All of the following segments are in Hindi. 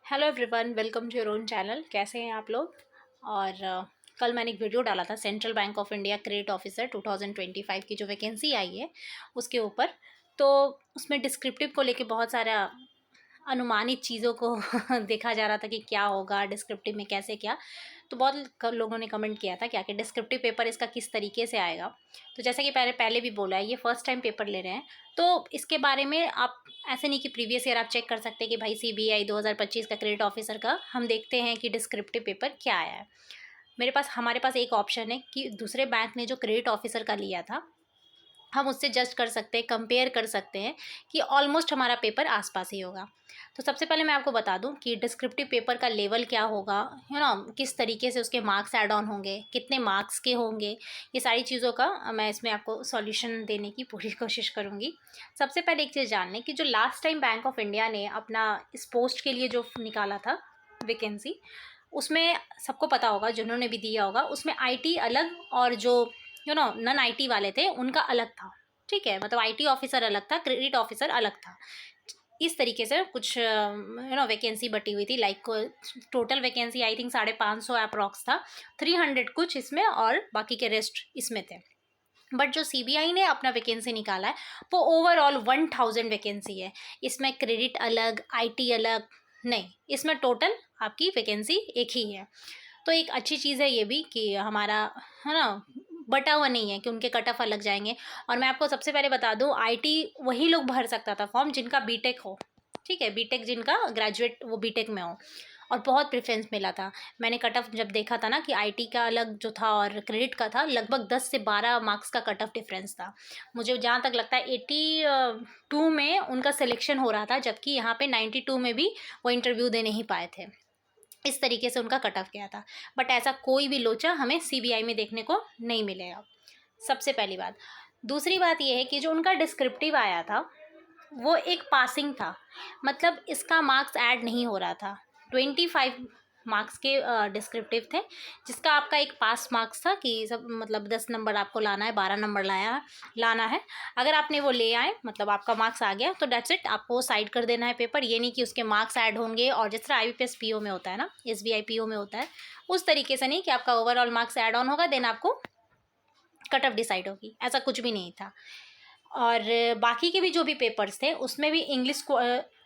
Hello everyone, welcome to your own channel. कैसे हैं आप लोग। और कल मैंने एक वीडियो डाला था central bank of India credit officer 2025 की जो वैकेंसी आई है उसके ऊपर। तो उसमें डिस्क्रिप्टिव को लेके बहुत सारा अनुमानित चीज़ों को देखा जा रहा था कि क्या होगा डिस्क्रिप्टिव में, कैसे क्या। तो बहुत लोगों ने कमेंट किया था क्या कि डिस्क्रिप्टिव पेपर इसका किस तरीके से आएगा। तो जैसा कि पहले पहले भी बोला है, ये फर्स्ट टाइम पेपर ले रहे हैं। तो इसके बारे में आप ऐसे नहीं कि प्रीवियस ईयर आप चेक कर सकते हैं कि भाई सीबीआई 2025 का क्रेडिट ऑफिसर का हम देखते हैं कि डिस्क्रिप्टिव पेपर क्या आया है। हमारे पास एक ऑप्शन है कि दूसरे बैंक ने जो क्रेडिट ऑफिसर का लिया था हम उससे जज कर सकते हैं, कंपेयर कर सकते हैं कि ऑलमोस्ट हमारा पेपर आसपास ही होगा। तो सबसे पहले मैं आपको बता दूं कि डिस्क्रिप्टिव पेपर का लेवल क्या होगा, किस तरीके से उसके मार्क्स ऐड ऑन होंगे, कितने मार्क्स के होंगे। ये सारी चीज़ों का मैं इसमें आपको सॉल्यूशन देने की पूरी कोशिश करूँगी। सबसे पहले एक चीज़ जान लें कि जो last time bank of India ने अपना इस पोस्ट के लिए जो निकाला था वैकेंसी, उसमें सबको पता होगा, जिन्होंने भी दिया होगा, उसमें आईटी अलग और जो नॉन आईटी वाले थे उनका अलग था। ठीक है, मतलब आईटी ऑफिसर अलग था, क्रेडिट ऑफिसर अलग था। इस तरीके से कुछ वैकेंसी बटी हुई थी। Like total vacancy I think 550 approx था, 300 कुछ इसमें और बाकी के रेस्ट इसमें थे। बट जो सीबीआई ने अपना वैकेंसी निकाला है वो ओवरऑल 1000 वैकेंसी है। इसमें क्रेडिट अलग, आईटी अलग नहीं, इसमें टोटल आपकी वैकेंसी एक ही है। तो एक अच्छी चीज़ है ये भी कि हमारा, है ना, बटा हुआ नहीं है कि उनके कट ऑफ अलग जाएंगे। और मैं आपको सबसे पहले बता दूं, आईटी वही लोग भर सकता था फॉर्म जिनका बीटेक हो। ठीक है, बीटेक जिनका ग्रेजुएट वो बीटेक में हो, और बहुत प्रेफरेंस मिला था। मैंने कट ऑफ जब देखा था ना कि आईटी का अलग जो था और क्रेडिट का था, लगभग 10 से 12 मार्क्स का कट ऑफ डिफरेंस था। मुझे जहाँ तक लगता है 82 में उनका सिलेक्शन हो रहा था, जबकि यहाँ पे 92 में भी वो इंटरव्यू दे नहीं पाए थे। इस तरीके से उनका कट ऑफ गया था। बट ऐसा कोई भी लोचा हमें सीबीआई में देखने को नहीं मिलेगा, सबसे पहली बात। दूसरी बात यह है कि जो उनका डिस्क्रिप्टिव आया था वो एक पासिंग था, मतलब इसका मार्क्स ऐड नहीं हो रहा था। 25 मार्क्स के डिस्क्रिप्टिव थे, जिसका आपका एक पास मार्क्स था कि सब मतलब 10 नंबर आपको लाना है, 12 नंबर लाना है। अगर आपने वो ले आए, मतलब आपका मार्क्स आ गया, तो डेट्स इट, आपको साइड कर देना है पेपर। ये नहीं कि उसके मार्क्स ऐड होंगे, और जिस तरह आईबीपीएस पीओ में होता है ना, एसबीआई पीओ में होता है, उस तरीके से नहीं कि आपका ओवरऑल मार्क्स ऐड ऑन होगा देन आपको कट ऑफ डिसाइड होगी, ऐसा कुछ भी नहीं था। और बाकी के भी जो भी पेपर्स थे उसमें भी इंग्लिश को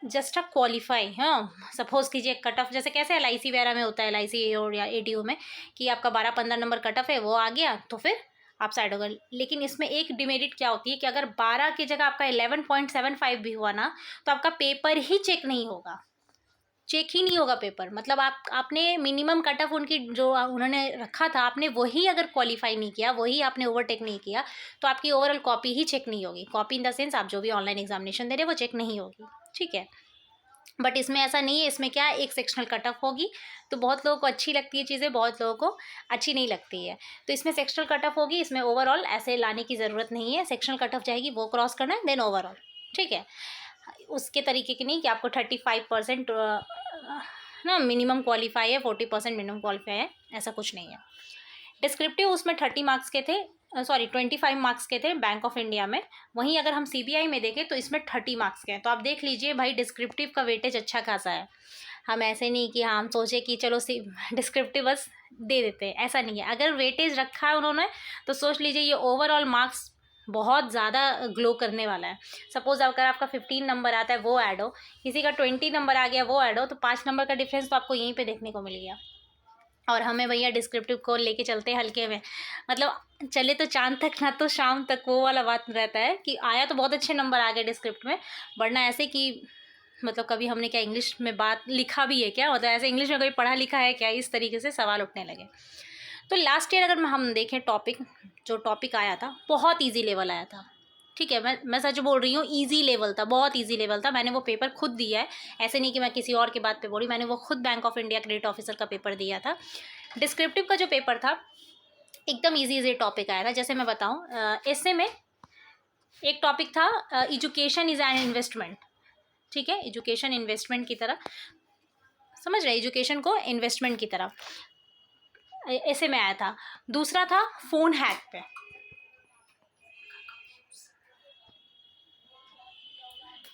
जस्ट अ क्वालिफाई, हाँ, सपोज कीजिए कट ऑफ जैसे कैसे एलआईसी वगैरह में होता है, एलआईसी और या एडीओ में, कि आपका 12-15 नंबर कट ऑफ है, वो आ गया तो फिर आप साइड हो गए। लेकिन इसमें एक डिमेरिट क्या होती है कि अगर 12 की जगह आपका 11.75 भी हुआ ना, तो आपका पेपर ही चेक नहीं होगा, चेक ही नहीं होगा पेपर। मतलब आपने मिनिमम कट ऑफ उनकी जो उन्होंने रखा था, आपने वही अगर क्वालिफाई नहीं किया, वही आपने ओवरटेक नहीं किया, तो आपकी ओवरऑल कॉपी ही चेक नहीं होगी। कॉपी इन द सेंस आप जो भी ऑनलाइन एग्जामिनेशन दे रहे हैं वो चेक नहीं होगी। ठीक है, बट इसमें ऐसा नहीं है। इसमें क्या है, एक सेक्शनल कट ऑफ होगी। तो बहुत लोगों को अच्छी लगती है चीज़ें, बहुत लोगों को अच्छी नहीं लगती है। तो इसमें सेक्शनल कट ऑफ होगी, इसमें ओवरऑल ऐसे लाने की ज़रूरत नहीं है। सेक्शनल कट ऑफ जाएगी, वो क्रॉस करना है, देन ओवरऑल। ठीक है, उसके तरीके की नहीं कि आपको 35% ना मिनिमम क्वालिफाई है, 40% मिनिमम क्वालिफाई है, ऐसा कुछ नहीं है। डिस्क्रिप्टिव उसमें 30 मार्क्स के थे, सॉरी 25 मार्क्स के थे बैंक ऑफ इंडिया में। वहीं अगर हम सीबीआई में देखें तो इसमें 30 मार्क्स के हैं। तो आप देख लीजिए भाई, डिस्क्रिप्टिव का वेटेज अच्छा खासा है। हम ऐसे नहीं कि हाँ हम सोचे कि चलो डिस्क्रिप्टिव बस दे देते हैं, ऐसा नहीं है। अगर वेटेज रखा है उन्होंने तो सोच लीजिए ये ओवरऑल मार्क्स बहुत ज़्यादा ग्लो करने वाला है। सपोज अगर आपका 15 नंबर आता है वो ऐड हो, किसी का 20 नंबर आ गया वो ऐड हो, तो 5 नंबर का डिफरेंस तो आपको यहीं पे देखने को मिल गया। और हमें भैया डिस्क्रिप्टिव को लेके चलते हैं हल्के में, मतलब चले तो चांद तक ना तो शाम तक, वो वाला बात रहता है कि आया तो बहुत अच्छे नंबर आ गए डिस्क्रिप्ट में, वरना ऐसे कि मतलब कभी हमने क्या इंग्लिश में बात लिखा भी है क्या, मतलब ऐसे इंग्लिश में कभी पढ़ा लिखा है क्या, इस तरीके से सवाल उठने लगे। तो लास्ट ईयर अगर हम देखें टॉपिक, जो टॉपिक आया था बहुत ईजी लेवल आया था। ठीक है, मैं सच बोल रही हूँ, ईजी लेवल था, बहुत ईजी लेवल था। मैंने वो पेपर खुद दिया है, ऐसे नहीं कि मैं किसी और की बात पे बोली, मैंने वो खुद bank of India credit officer का पेपर दिया था। डिस्क्रिप्टिव का जो पेपर था एकदम ईजी ईजी टॉपिक आया था। जैसे मैं बताऊँ, ऐसे में एक टॉपिक था एजुकेशन इज़ एन इन्वेस्टमेंट। ठीक है, एजुकेशन इन्वेस्टमेंट की तरह समझ रहे, एजुकेशन को इन्वेस्टमेंट की तरह ऐसे में आया था। दूसरा था फ़ोन हैक पे।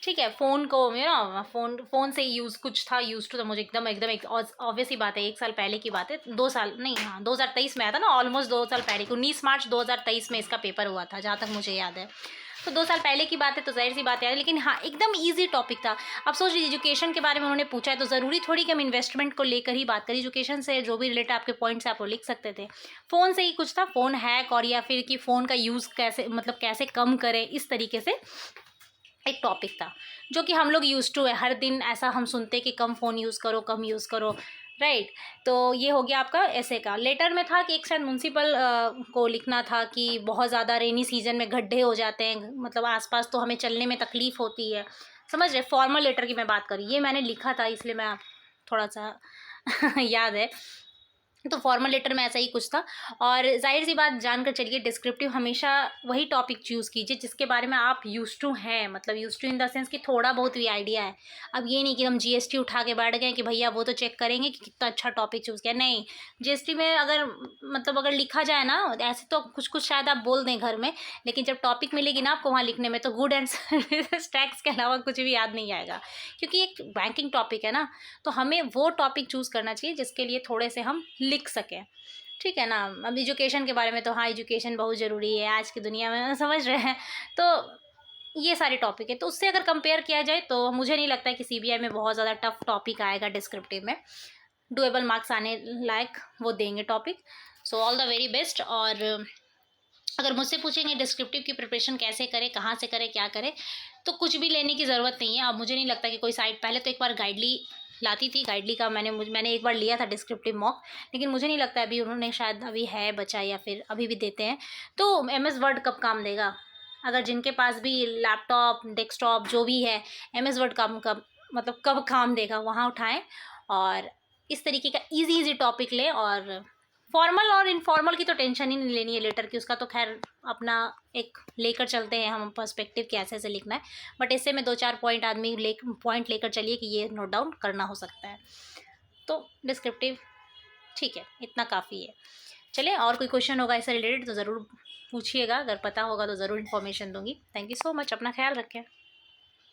ठीक है, फ़ोन को मेरा फ़ोन से यूज़ कुछ था, यूज़ टू, तो मुझे एकदम एकदम एक ऑब्वियस ही बात है, 1 साल पहले की बात है, 2 साल नहीं, हाँ 2023 में आया था ना, ऑलमोस्ट 2 साल पहले, 19 मार्च 2023 में इसका पेपर हुआ था, जहाँ तक मुझे याद है। तो 2 साल पहले की बात है, तो ज़ाहिर-सी बात है, लेकिन हाँ, एकदम ईज़ी टॉपिक था। अब सोच लीजिए, एजुकेशन के बारे में उन्होंने पूछा है, तो ज़रूरी थोड़ी कि हम इन्वेस्टमेंट को लेकर ही बात करें, एजुकेशन से जो भी रिलेटेड आपके पॉइंट्स हैं, आप वो लिख सकते थे। फ़ोन से ही कुछ था, फ़ोन हैक और या फिर कि फ़ोन का यूज़ कैसे, मतलब कैसे कम करें, इस तरीके से एक टॉपिक था, जो कि हम लोग यूज़ टू है, हर दिन ऐसा हम सुनते कि कम फ़ोन यूज़ करो, कम यूज़ करो, राइट। तो ये हो गया आपका ऐसे का। लेटर में था कि एक शायद म्युनिसिपल को लिखना था कि बहुत ज़्यादा रेनी सीजन में गड्ढे हो जाते हैं, मतलब आसपास, तो हमें चलने में तकलीफ़ होती है, समझ रहे। फॉर्मल लेटर की मैं बात करी, ये मैंने लिखा था, इसलिए मैं थोड़ा सा याद है। तो फॉर्मल लेटर में ऐसा ही कुछ था। और ज़ाहिर सी बात, जानकर चलिए, डिस्क्रिप्टिव हमेशा वही टॉपिक चूज़ कीजिए जिसके बारे में आप यूज़ टू हैं, मतलब use to in the sense कि थोड़ा बहुत भी आइडिया है। अब ये नहीं कि हम जीएसटी उठा के बैठ गए कि भैया वो तो चेक करेंगे कि कितना अच्छा टॉपिक चूज़ किया, नहीं। जीएसटी में अगर, मतलब अगर लिखा जाए ना, ऐसे तो कुछ कुछ शायद आप बोल दें घर में, लेकिन जब टॉपिक मिलेगी ना आपको वहाँ लिखने में, तो गुड एंड सर्विसेज टैक्स के अलावा कुछ भी याद नहीं आएगा, क्योंकि एक बैंकिंग टॉपिक है ना। तो हमें वो टॉपिक चूज़ करना चाहिए जिसके लिए थोड़े से हम लिख सकें, ठीक है ना। अब एजुकेशन के बारे में तो हाँ, एजुकेशन बहुत ज़रूरी है आज की दुनिया में, समझ रहे हैं। तो ये सारे टॉपिक है, तो उससे अगर कंपेयर किया जाए तो मुझे नहीं लगता है कि सीबीआई में बहुत ज़्यादा टफ टॉपिक आएगा डिस्क्रिप्टिव में। डुएबल मार्क्स आने लायक वो देंगे topic. So all the very best. और अगर मुझसे पूछेंगे डिस्क्रिप्टिव की प्रिपरेशन कैसे करें, कहाँ से करें, क्या करें, तो कुछ भी लेने की ज़रूरत नहीं है। अब मुझे नहीं लगता कि कोई साइट, पहले तो एक बार गाइडली लाती थी, गाइडली का मैंने एक बार लिया था डिस्क्रिप्टिव मॉक, लेकिन मुझे नहीं लगता अभी उन्होंने, शायद अभी है बचा या फिर अभी भी देते हैं। तो एमएस वर्ड कब काम देगा? अगर जिनके पास भी लैपटॉप, डेस्कटॉप जो भी है, एमएस वर्ड काम कब, मतलब कब काम देगा, वहाँ उठाएं और इस तरीके का इजी टॉपिक लें। और फॉर्मल और इनफॉर्मल की तो टेंशन ही नहीं लेनी है लेटर की, उसका तो खैर अपना एक लेकर चलते हैं हम पर्सपेक्टिव कि ऐसे ऐसे लिखना है, बट इससे में 2-4 पॉइंट आदमी पॉइंट लेकर चलिए कि ये नोट डाउन करना हो सकता है। तो डिस्क्रिप्टिव ठीक है, इतना काफ़ी है। चलिए, और कोई क्वेश्चन होगा इससे रिलेटेड तो ज़रूर पूछिएगा, अगर पता होगा तो ज़रूर इन्फॉर्मेशन दूंगी। थैंक यू सो मच, अपना ख्याल रखें।